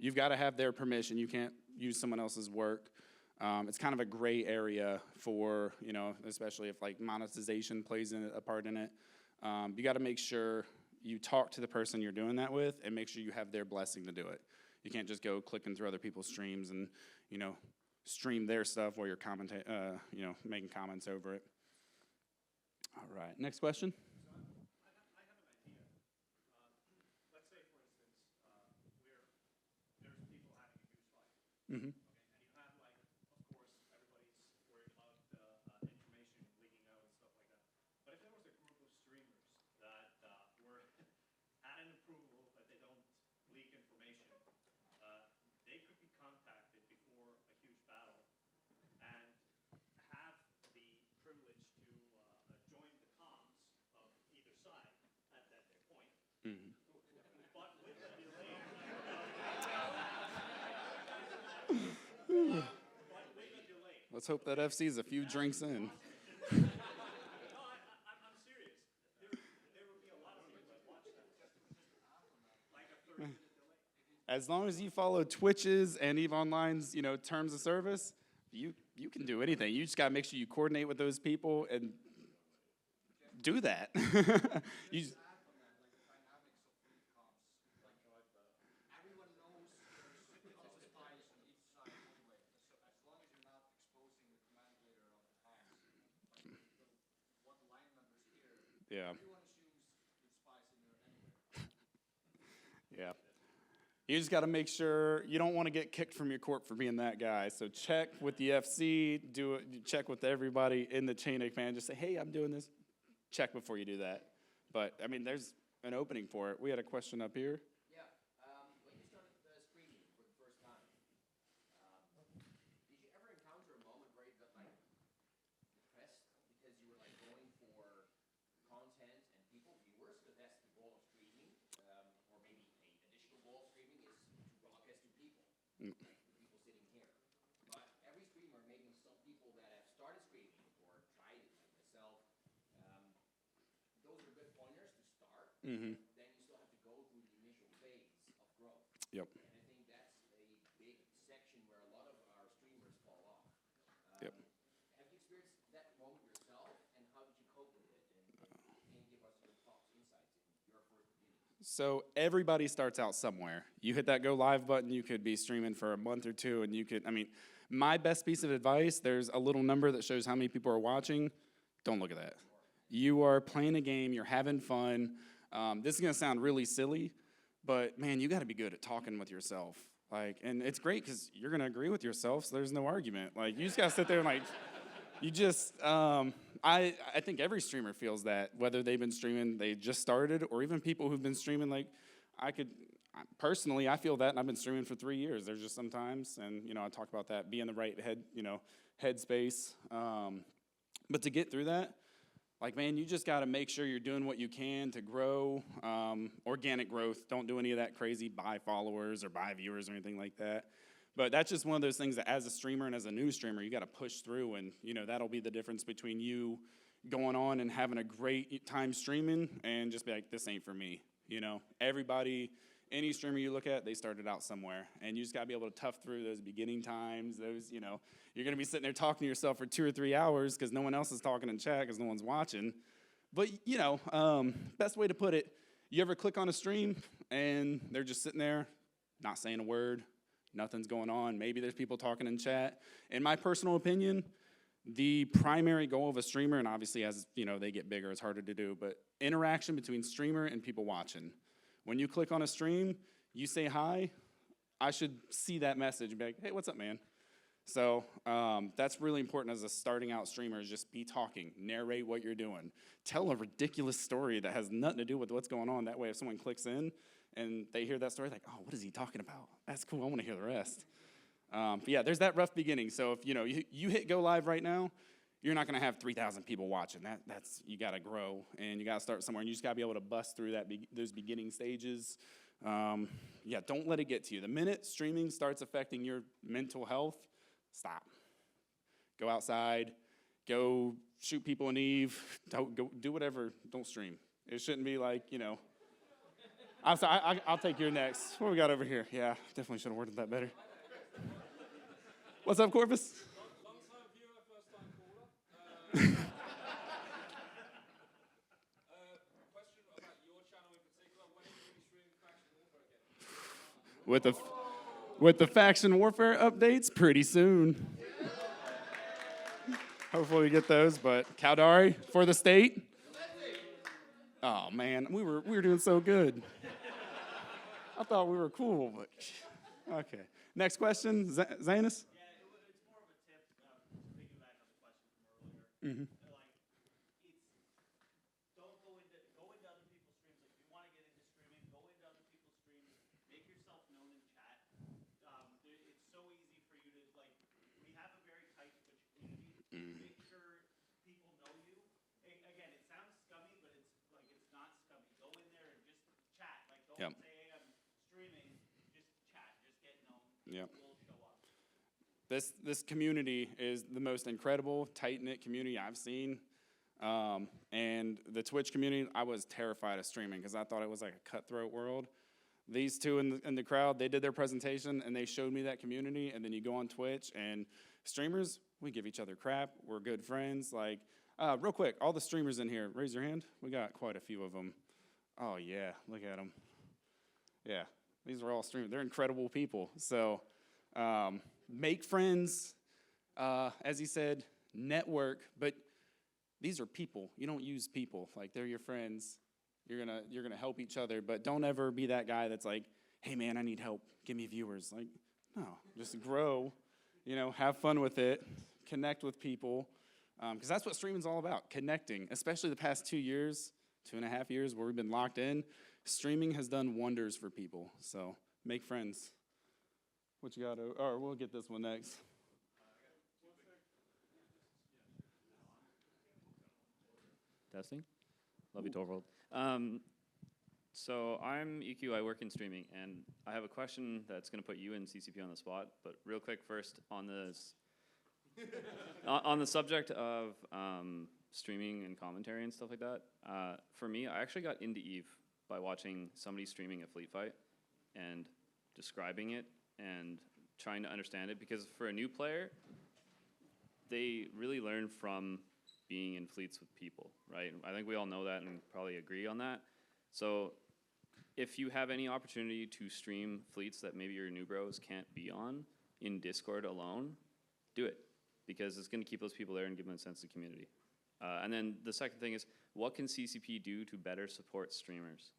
You've got to have their permission. You can't use someone else's work. It's kind of a gray area for, especially if like monetization plays a part in it. You got to make sure you talk to the person you're doing that with and make sure you have their blessing to do it. You can't just go clicking through other people's streams and, stream their stuff while you're making comments over it. All right, next question. I have an idea. Let's say, for instance, there's people having a huge fight. Mm-hmm. Okay, and you have, like, of course, everybody's worried about information leaking out and stuff like that. But if there was a group of streamers that were at an approval that they don't leak information, they could be contacted before a huge battle and have the privilege to join the comms of either side at that point. Mm-hmm. But with a delay, Let's hope that FC's a few drinks in. no, I'm serious. There would be a lot of people that watch that. Like a 30-minute delay. As long as you follow Twitch's and EVEOnline's, terms of service, you can do anything. You just gotta make sure you coordinate with those people and do that. You just, Everyone knows there's lots of spies on each side anyway. So as long as you're not exposing the commentator of the comms, like what the line members hear, yeah. everyone assumes there's spies in there anyway. Yeah. You just got to make sure you don't want to get kicked from your court for being that guy. So check with the FC, check with everybody in the chain of command. Just say, hey, I'm doing this. Check before you do that. But, there's an opening for it. We had a question up here. Yeah, when you started streaming for the first time, did you ever encounter a moment where you got depressed because you were going for content and people, viewers, because that's the goal of streaming, or maybe an additional goal of streaming is to broadcast to people, like the people sitting here. But every streamer, maybe some people that have started streaming or tried it, like myself, those are good pointers to start. Mm-hmm. Then you still have to go through the initial phase of growth. Yep. And I think that's a big section where a lot of our streamers fall off. Yep. Have you experienced that moment yourself, and how did you cope with it? And can you give us your thoughts, insights in your first beginnings? So everybody starts out somewhere. You hit that go live button, you could be streaming for a month or two, and my best piece of advice, there's a little number that shows how many people are watching. Don't look at that. You are playing a game, you're having fun. This is gonna sound really silly, but man, you gotta be good at talking with yourself. And it's great because you're gonna agree with yourself, so there's no argument. You just gotta sit there and I think every streamer feels that, whether they've been streaming, they just started, or even people who've been streaming, personally, I feel that, and I've been streaming for 3 years. There's just sometimes, and I talk about that, be in the right headspace. But to get through that, you just got to make sure you're doing what you can to grow, organic growth. Don't do any of that crazy buy followers or buy viewers or anything like that. But that's just one of those things that as a streamer and as a new streamer, you got to push through, and that'll be the difference between you going on and having a great time streaming and just be like, this ain't for me. Everybody, any streamer you look at, they started out somewhere, and you just got to be able to tough through those beginning times. Those, you're going to be sitting there talking to yourself for 2 or 3 hours because no one else is talking in chat because no one's watching. But, best way to put it, you ever click on a stream and they're just sitting there, not saying a word, nothing's going on. Maybe there's people talking in chat. In my personal opinion, the primary goal of a streamer, and obviously as they get bigger, it's harder to do, but interaction between streamer and people watching. When you click on a stream, you say hi, I should see that message and be like, hey, what's up, man? So that's really important as a starting out streamer, is just be talking, narrate what you're doing. Tell a ridiculous story that has nothing to do with what's going on. That way if someone clicks in and they hear that story, like, oh, what is he talking about? That's cool. I want to hear the rest. But yeah, there's that rough beginning. So if you hit go live right now, you're not going to have 3,000 people watching. That's you got to grow, and you got to start somewhere, and you just got to be able to bust through those beginning stages. Yeah, don't let it get to you. The minute streaming starts affecting your mental health, stop. Go outside. Go shoot people in Eve. Go do whatever. Don't stream. It shouldn't be like, I'm sorry, I'll take your next. What we got over here? Yeah, definitely should have worded that better. What's up, Corpus? Long-time viewer, first-time caller. Question about your channel in particular. When are you going to be streaming Faction Warfare again? With the faction warfare updates, pretty soon. Hopefully we get those, but Caldari for the state. Oh man, we were doing so good. I thought we were cool, but okay. Next question, Zanus? Yeah, it's more of a tip, piggyback on the question from earlier. Like, don't go into other people's streams. Like, if you want to get into streaming, go into other people's streams, make yourself known in chat. It's so easy for you to, like, we have a very tight Twitch community. Make sure people know you. Again, it sounds scummy, but it's not scummy. Go in there and just chat. Like, don't say, hey, I'm streaming. Just chat. Just get known. Yep. We'll show up. This community is the most incredible, tight-knit community I've seen. And the Twitch community, I was terrified of streaming because I thought it was like a cutthroat world. These two in the crowd, they did their presentation, and they showed me that community, and then you go on Twitch, and streamers, we give each other crap. We're good friends. Like, real quick, all the streamers in here, raise your hand. We got quite a few of them. Oh, yeah, look at them. Yeah, these are all streamers. They're incredible people. So make friends, as he said, network, but these are people. You don't use people. Like, they're your friends. You're gonna help each other, but don't ever be that guy that's like, hey, man, I need help. Give me viewers. Like, no, just grow, have fun with it, connect with people, because that's what streaming's all about, connecting, especially the past 2 years, 2.5 years where we've been locked in. Streaming has done wonders for people, so make friends. What you got? Or we'll get this one next. Testing? Love you, Torvald. So I'm EQ, I work in streaming, and I have a question that's going to put you and CCP on the spot, but real quick first on this, on the subject of streaming and commentary and stuff like that, for me, I actually got into EVE by watching somebody streaming a fleet fight and describing it and trying to understand it, because for a new player, they really learn from being in fleets with people, right? I think we all know that and probably agree on that. So if you have any opportunity to stream fleets that maybe your new bros can't be on in Discord alone, do it, because it's going to keep those people there and give them a sense of community. And then the second thing is, what can CCP do to better support streamers?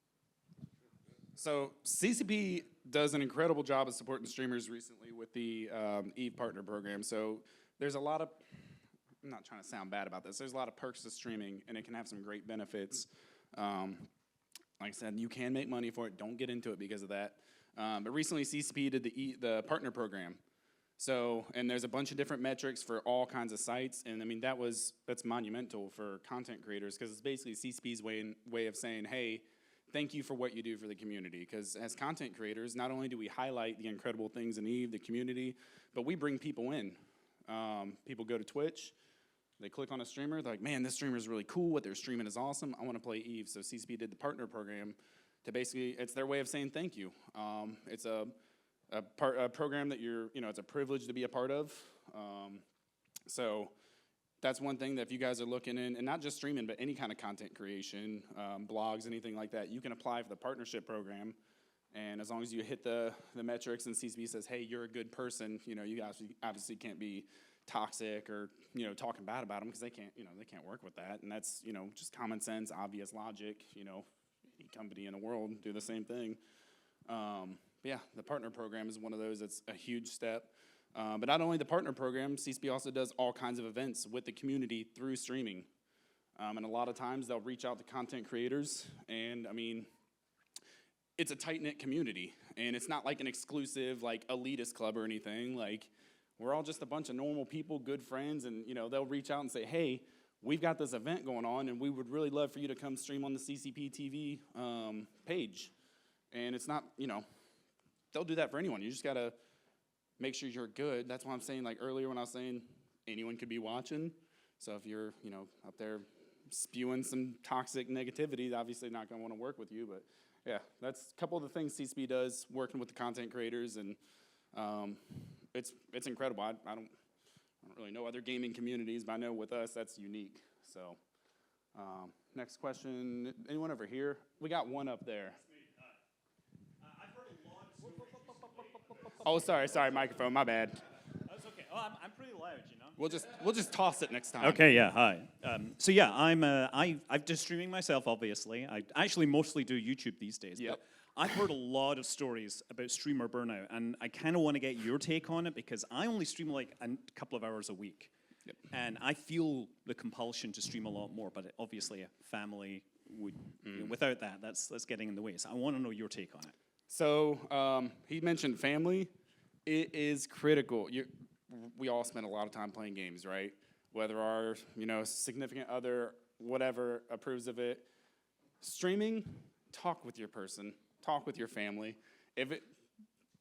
So CCP does an incredible job of supporting streamers recently with the EVE Partner Program. So there's a lot of, I'm not trying to sound bad about this, there's a lot of perks to streaming, and it can have some great benefits. Like I said, you can make money for it. Don't get into it because of that. But recently CCP did the Partner Program. So, and there's a bunch of different metrics for all kinds of sites, and I mean that's monumental for content creators, because it's basically CCP's way of saying, hey, thank you for what you do for the community. Because as content creators, not only do we highlight the incredible things in EVE, the community, but we bring people in. People go to Twitch, they click on a streamer, they're like, man, this streamer is really cool, what they're streaming is awesome, I want to play EVE. So CCP did the Partner Program to basically, it's their way of saying thank you. It's a program that it's a privilege to be a part of. So that's one thing that if you guys are looking in, and not just streaming, but any kind of content creation, blogs, anything like that, you can apply for the partnership program. And as long as you hit the metrics and CCP says, hey, you're a good person, you obviously can't be toxic or, talking bad about them, because they can't work with that. And that's, just common sense, obvious logic, any company in the world do the same thing. But yeah, the partner program is one of those that's a huge step. But not only the partner program, CCP also does all kinds of events with the community through streaming. And a lot of times they'll reach out to content creators, and I mean, it's a tight-knit community, and it's not like an exclusive, like, elitist club or anything. Like, we're all just a bunch of normal people, good friends, and, you know, they'll reach out and say, hey, we've got this event going on, and we would really love for you to come stream on the CCP TV page. And it's not, you know, they'll do that for anyone. You just got to make sure you're good. That's why I'm saying, like, earlier when I was saying anyone could be watching. So if you're, you know, out there spewing some toxic negativity, obviously not going to want to work with you, but yeah, that's a couple of the things CSP does, working with the content creators, and it's incredible. I don't really know other gaming communities, but I know with us that's unique. So, next question. Anyone over here? We got one up there. I've heard a lot of stories. Oh, sorry, microphone. My bad. That's okay. Oh, I'm pretty loud, you know. We'll just toss it next time. Okay, yeah, hi. So yeah, I'm just streaming myself, obviously. I actually mostly do YouTube these days. Yep. But I've heard a lot of stories about streamer burnout, and I kind of want to get your take on it because I only stream like a couple of hours a week. Yep. And I feel the compulsion to stream a lot more, but obviously a family would, you know, without that, that's getting in the way. So I want to know your take on it. So he mentioned family. It is critical. We all spend a lot of time playing games, right? Whether our, you know, significant other, whatever, approves of it. Streaming, talk with your person, talk with your family.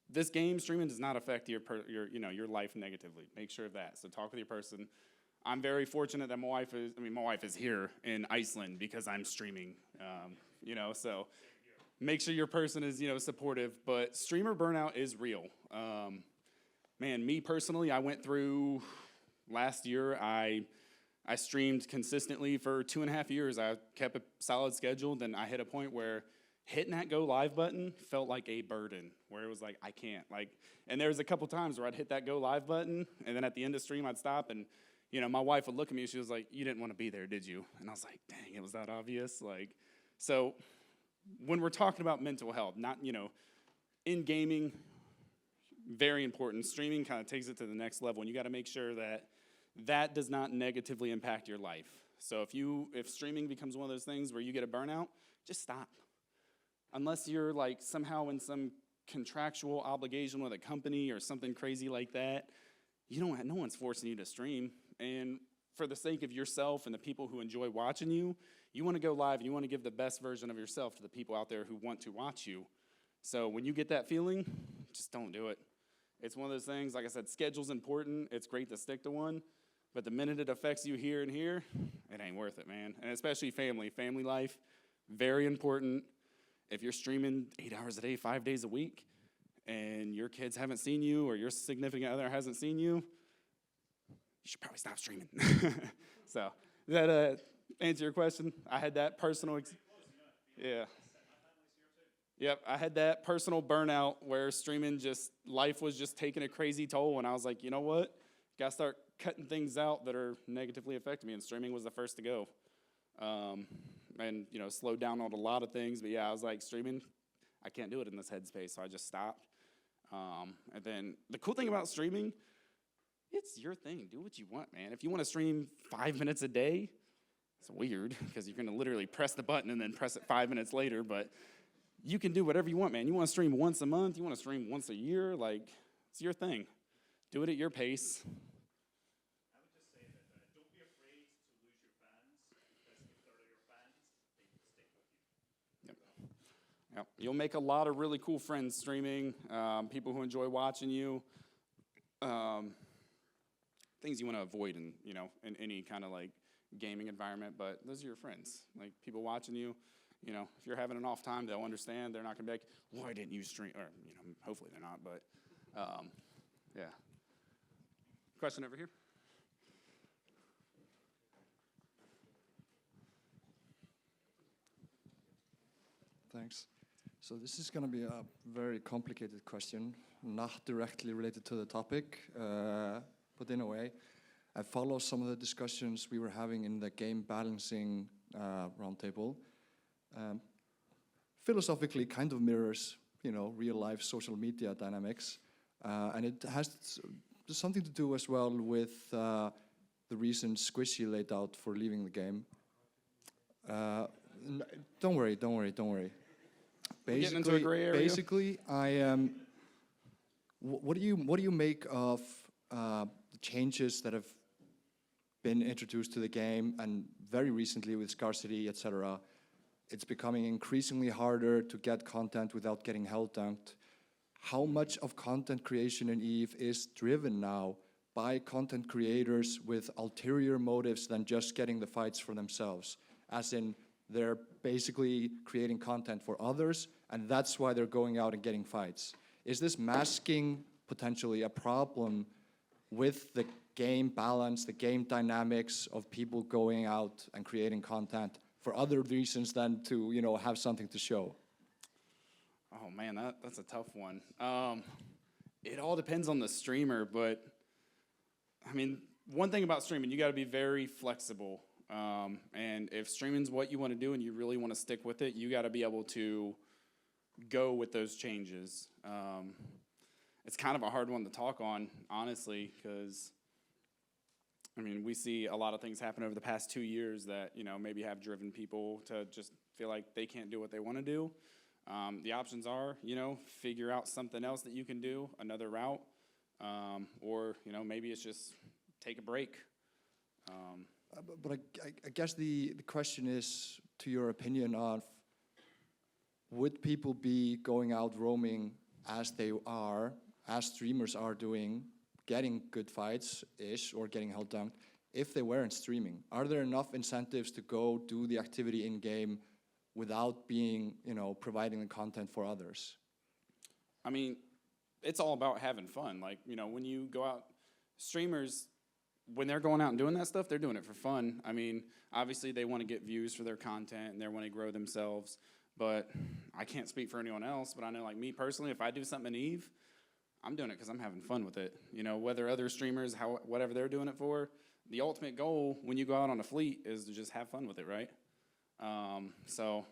This game streaming does not affect your your life negatively. Make sure of that. So talk with your person. I'm very fortunate that my wife is here in Iceland because I'm streaming. You know, so make sure your person is, you know, supportive. But streamer burnout is real. Man, me personally, I went through last year. I streamed consistently for 2.5 years. I kept a solid schedule. Then I hit a point where hitting that go live button felt like a burden, where it was like, I can't. And there was a couple times where I'd hit that go live button, and then at the end of stream, I'd stop, and, you know, my wife would look at me, and she was like, you didn't want to be there, did you? And I was like, dang, it was that obvious? So when we're talking about mental health, not, you know, in gaming, very important. Streaming kind of takes it to the next level, and you got to make sure that that does not negatively impact your life. So if streaming becomes one of those things where you get a burnout, just stop. Unless you're like somehow in some contractual obligation with a company or something crazy like that, no one's forcing you to stream. And for the sake of yourself and the people who enjoy watching you, you want to go live and you want to give the best version of yourself to the people out there who want to watch you. So when you get that feeling, just don't do it. It's one of those things, like I said, schedule's important. It's great to stick to one. But the minute it affects you here and here, it ain't worth it, man. And especially family life, very important. If you're streaming 8 hours a day, 5 days a week, and your kids haven't seen you or your significant other hasn't seen you, you should probably stop streaming. So, does that answer your question? I had that personal, yeah. Yep, I had that personal burnout where streaming life was just taking a crazy toll, and I was like, you know what? Gotta start cutting things out that are negatively affecting me, and streaming was the first to go. And, you know, slowed down on a lot of things. But, yeah, I was like, streaming, I can't do it in this headspace, so I just stopped. And then the cool thing about streaming, it's your thing. Do what you want, man. If you want to stream 5 minutes a day, it's weird because you're going to literally press the button and then press it 5 minutes later. But you can do whatever you want, man. You want to stream once a month. You want to stream once a year. Like, it's your thing. Do it at your pace. I would just say that don't be afraid to lose your fans, because if they're your fans, they will stick with you. Yep. You'll make a lot of really cool friends streaming, people who enjoy watching you, things you want to avoid in any kind of like gaming environment, but those are your friends, like people watching you. You know, if you're having an off time, they'll understand. They're not going to be like, why didn't you stream? Or, you know, hopefully they're not, but yeah. Question over here? Thanks. So this is going to be a very complicated question, not directly related to the topic, but in a way. I follow some of the discussions we were having in the game balancing roundtable. Philosophically kind of mirrors, you know, real-life social media dynamics. And it has something to do as well with the reason Squishy laid out for leaving the game. Don't worry. We getting into a gray area? Basically, I am. What do you make of the changes that have been introduced to the game, and very recently with scarcity, etc.? It's becoming increasingly harder to get content without getting hell dunked. How much of content creation in EVE is driven now by content creators with ulterior motives than just getting the fights for themselves? As in, they're basically creating content for others, and that's why they're going out and getting fights. Is this masking potentially a problem with the game balance, the game dynamics of people going out and creating content for other reasons than to, have something to show? Oh man, that's a tough one. It all depends on the streamer, but I mean, one thing about streaming, you got to be very flexible. And if streaming's what you want to do and you really want to stick with it, you got to be able to go with those changes. It's kind of a hard one to talk on, honestly, because I mean, we see a lot of things happen over the past 2 years that, maybe have driven people to just feel like they can't do what they want to do. The options are, figure out something else that you can do, another route, or, maybe it's just take a break. But I guess the question is, to your opinion of, would people be going out roaming as they are, as streamers are doing, getting good fights-ish, or getting held dunked, if they weren't streaming? Are there enough incentives to go do the activity in-game without being, providing the content for others? I mean, it's all about having fun. Like, when you go out, streamers, when they're going out and doing that stuff, they're doing it for fun. I mean, obviously they want to get views for their content and they want to grow themselves, but I can't speak for anyone else, but I know, like, me personally, if I do something in EVE, I'm doing it because I'm having fun with it. Whether other streamers, whatever they're doing it for, the ultimate goal when you go out on a fleet is to just have fun with it, right? So,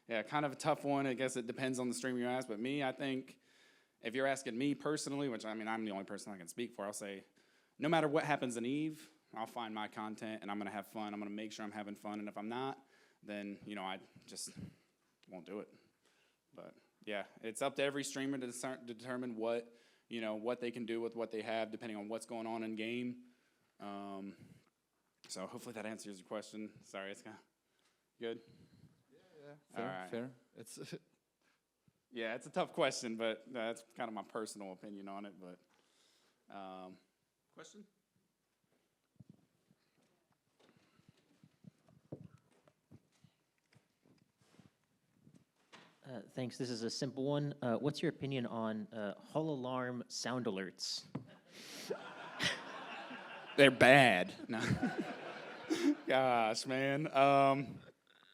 yeah, kind of a tough one. I guess it depends on the streamer you ask, but me, I think, if you're asking me personally, which, I mean, I'm the only person I can speak for, I'll say, no matter what happens in EVE, I'll find my content, and I'm going to have fun. I'm going to make sure I'm having fun, and if I'm not, then, I just won't do it. But, yeah, it's up to every streamer to determine what, what they can do with what they have, depending on what's going on in game. So hopefully that answers your question. Sorry, it's kind of good. Yeah. Fair, All right. fair. It's Yeah, it's a tough question, but that's kind of my personal opinion on it. But question? Thanks. This is a simple one. What's your opinion on Hull alarm sound alerts? They're bad. No. Gosh, man.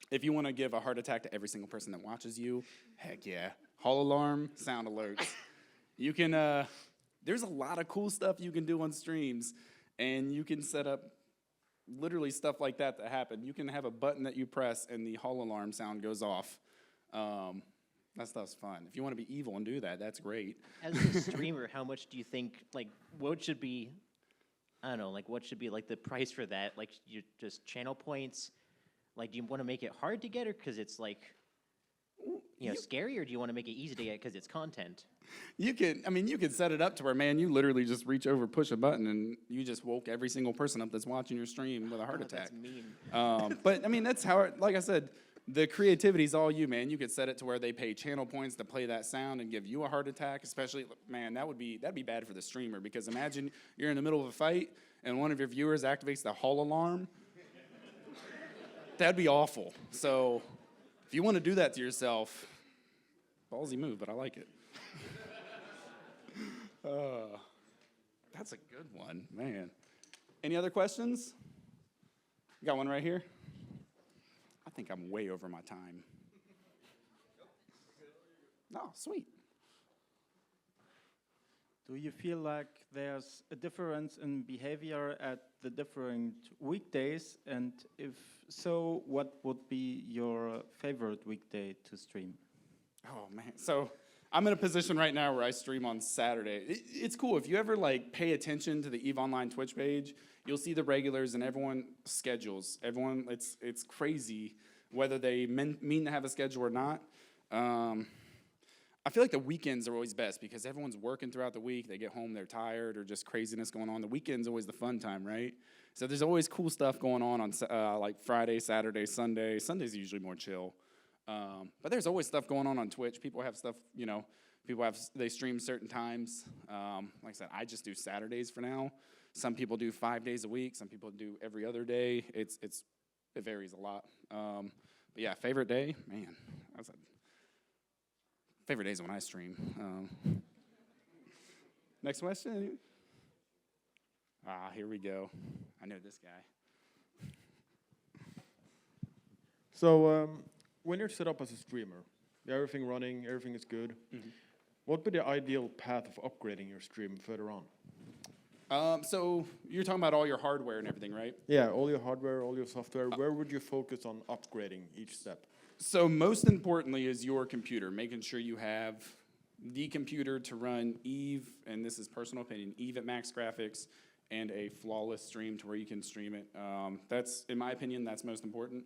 If you want to give a heart attack to every single person that watches you, heck yeah. Hull alarm, sound alerts. You can, there's a lot of cool stuff you can do on streams, and you can set up literally stuff like that to happen. You can have a button that you press, and the Hull alarm sound goes off. That stuff's fun. If you want to be evil and do that, that's great. As a streamer, how much do you think, like, what should be, I don't know, like, what should be, like, the price for that? Like, you just channel points? Like, do you want to make it hard to get, or because it's, like, scary, or do you want to make it easy to get because it's content? You can set it up to where, man, you literally just reach over, push a button, and you just woke every single person up that's watching your stream with a heart attack. That's mean. But, I mean, that's how, like I said, the creativity's all you, man. You could set it to where they pay channel points to play that sound and give you a heart attack, especially, man, that'd be bad for the streamer, because imagine you're in the middle of a fight and one of your viewers activates the Hull alarm. That'd be awful. So if you want to do that to yourself, ballsy move, but I like it. That's a good one, man. Any other questions? Got one right here. I think I'm way over my time. No, sweet. Do you feel like there's a difference in behavior at the different weekdays? And if so, what would be your favorite weekday to stream? Oh, man. So I'm in a position right now where I stream on Saturday. It's cool. If you ever, like, pay attention to the EVEOnline Twitch page, you'll see the regulars and everyone schedules. Everyone, it's crazy whether they mean to have a schedule or not. I feel like the weekends are always best because everyone's working throughout the week. They get home, they're tired, or just craziness going on. The weekend's always the fun time, right? So there's always cool stuff going on like Friday, Saturday, Sunday. Sunday's usually more chill. But there's always stuff going on Twitch. People have stuff, they stream certain times. Like I said, I just do Saturdays for now. Some people do 5 days a week. Some people do every other day. It varies a lot. But yeah, favorite day, man. Favorite days when I stream. Next question. Here we go. I know this guy. So when you're set up as a streamer, you have everything running, everything is good. Mm-hmm. What would be the ideal path of upgrading your stream further on? So you're talking about all your hardware and everything, right? Yeah, all your hardware, all your software. Where would you focus on upgrading each step? So most importantly is your computer, making sure you have the computer to run Eve, and this is personal opinion, Eve at max graphics and a flawless stream to where you can stream it. That's, in my opinion, that's most important.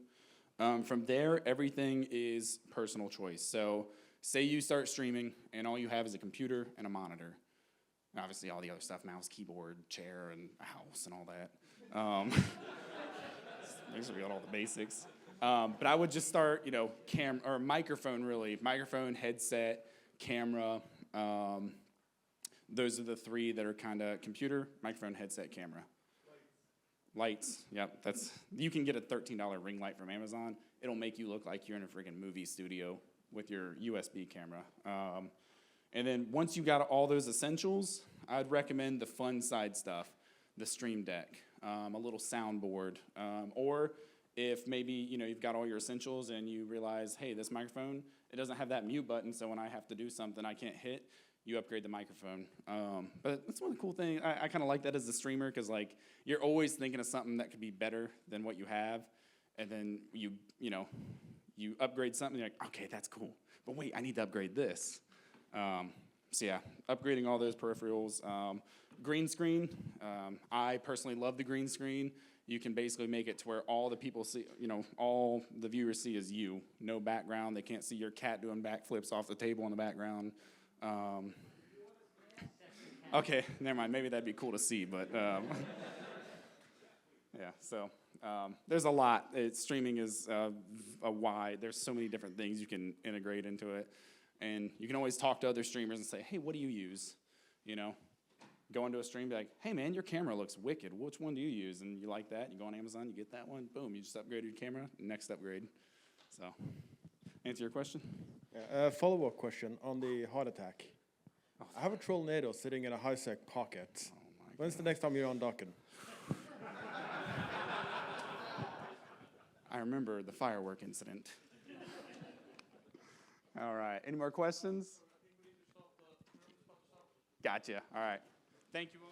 From there, everything is personal choice. So say you start streaming and all you have is a computer and a monitor. Obviously all the other stuff, mouse, keyboard, chair, and a house and all that. Basically all the basics. But I would just start, microphone really. Microphone, headset, camera. Those are the three that are kind of computer, microphone, headset, camera. Lights, yep. You can get a $13 ring light from Amazon. It'll make you look like you're in a freaking movie studio with your USB camera. And then once you got all those essentials, I'd recommend the fun side stuff, the Stream Deck, a little soundboard, or if maybe you've got all your essentials and you realize, hey, this microphone, it doesn't have that mute button, so when I have to do something I can't hit, you upgrade the microphone. But that's one of the cool things. I kind of like that as a streamer because you're always thinking of something that could be better than what you have, and then you upgrade something. You're like, okay, that's cool, but wait, I need to upgrade this. So yeah, upgrading all those peripherals. Green screen. I personally love the green screen. You can basically make it to where all the people see, all the viewers see is you. No background. They can't see your cat doing backflips off the table in the background. Okay, never mind. Maybe that'd be cool to see, but yeah. So there's a lot. Streaming is there's so many different things you can integrate into it, and you can always talk to other streamers and say, hey, what do you use? Go into a stream, be like, hey man, your camera looks wicked. Which one do you use? And you like that, you go on Amazon, you get that one, boom, you just upgraded your camera, next upgrade. So, answer your question? Follow-up question on the heart attack. I have a Trollnado sitting in a high-sec pocket. When's the next time you're on docking? I remember the firework incident. All right, any more questions? Gotcha, all right. Thank you all.